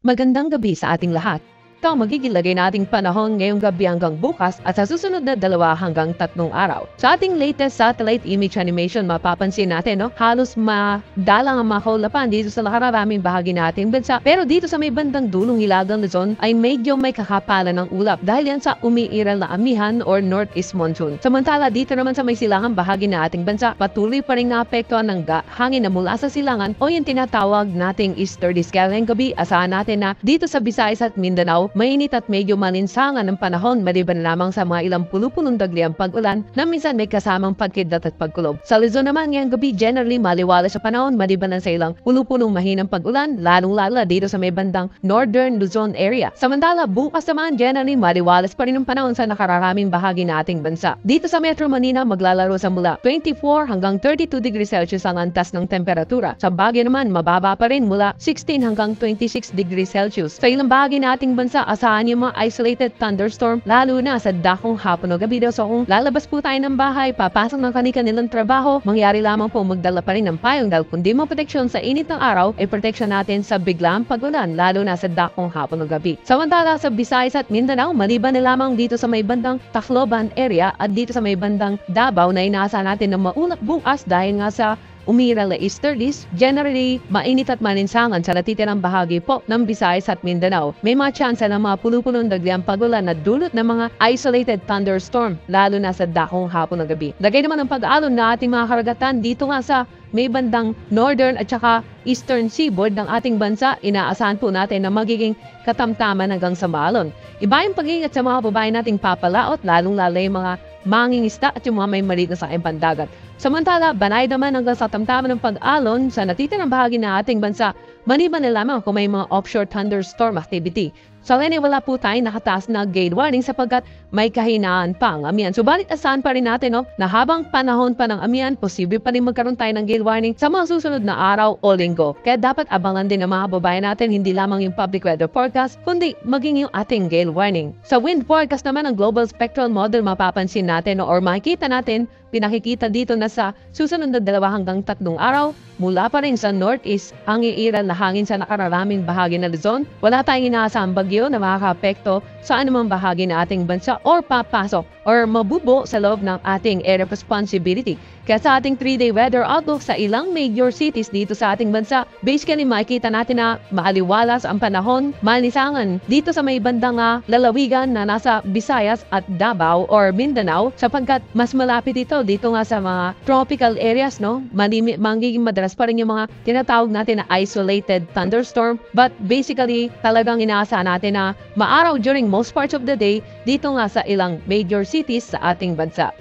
Magandang gabi sa ating lahat. Ito ang magiging lagay nating panahon ngayong gabi hanggang bukas at sa susunod na 2 hanggang 3 araw. Sa ating latest satellite image animation, mapapansin natin, halos madalang ang mga kaulapan dito sa nakaraming bahagi nating bansa. Pero dito sa may bandang dulong hilagang Luzon ay medyo may kakapalan ng ulap dahil yan sa umiiral na amihan or northeast monsoon. Samantala dito naman sa may silangan bahagi na ating bansa, patuloy pa rin naapektuhan ng hangin na mula sa silangan o yung tinatawag nating easterlies. Kaya ngayong gabi, asahan natin na dito sa Visayas at Mindanao, mainit at medyo malinsangan ng panahon maliban lamang sa mga ilang pulupulong dagli ang pag-ulan na minsan may kasamang pagkidlat at pagkulob. Sa Luzon naman ngayong gabi generally maliwalas sa panahon maliban sa ilang pulupulong mahinang pag-ulan lalong-lalo dito sa may bandang northern Luzon area. Samantala bukas naman generally maliwalas pa rin ang panahon sa nakararaming bahagi na ating bansa. Dito sa Metro Manila maglalaro sa mula 24 hanggang 32 degrees Celsius ang antas ng temperatura. Sa Baguio naman mababa pa rin mula 16 hanggang 26 degrees Celsius. Sa ilang bahagi na ating bansa asahan yung mga isolated thunderstorm lalo na sa dakong hapon o gabi daw. So kung lalabas po tayo ng bahay, papasok ng kanilang trabaho, mangyari lamang po magdala pa rin ng payong dahil kung di mo proteksyon sa init ng araw, ay proteksyon natin sa biglang pag-ulan lalo na sa dakong hapon o gabi. Samantala sa Visayas at Mindanao, maliban na lamang dito sa may bandang Tacloban area at dito sa may bandang Davao na inaasahan natin na maulap bukas dahil nga sa umiral na easterlies, generally mainit at malinsangan sa natitirang bahagi po ng Visayas at Mindanao. May mga tsansa ng mga pulupulong dagli ang pag-ulan na dulot ng mga isolated thunderstorm, lalo na sa dakong hapon ng gabi. Lagay naman ang pag-alon na ating mga karagatan dito nga sa may bandang northern at saka eastern seaboard ng ating bansa, inaasahan po natin na magiging katamtaman hanggang sa maalon. Iba yung pag-iingat sa mga babae nating papalaot, lalong-lalo yung mga mangingisda at yung mga may maliit na sakayang pandagat. Samantala, banay naman hanggang sa tamtaman ng pag-alon sa natitirang bahagi ng ating bansa, maliban na lamang kung may mga offshore thunderstorm activity. Sa wala po tayong nakataas na gale warning sapagkat may kahinaan pa ang amihan. Subalit asahan pa rin natin na habang panahon pa ng amihan, posible pa rin magkaroon tayo ng gale warning sa mga susunod na araw o linggo. Kaya dapat abangan din ng mga babae natin hindi lamang yung public weather forecast, kundi maging yung ating gale warning. Sa wind forecast naman ng Global Spectral Model, mapapansin natin or makikita natin, pinakikita dito na sa susunod na 2 hanggang 3 araw, mula pa rin sa northeast ang iiral na hangin sa nakararaming bahagi ng Luzon. Wala tayong inaasahang bagyo na makaka-apekto sa anumang bahagi ng ating bansa or papasok or mabubo sa loob ng ating area of responsibility. Kaya sa ating 3-day weather outlook sa ilang major cities dito sa ating bansa, basically makikita natin na maaliwalas ang panahon, malisangan dito sa may bandang lalawigan na nasa Visayas at Davao or Mindanao sapagkat mas malapit ito dito nga sa mga tropical areas, magiging madalas pa rin yung mga tinatawag natin na isolated thunderstorm, but basically talagang inaasahan natin na maaraw during most parts of the day dito nga sa ilang major cities sa ating bansa.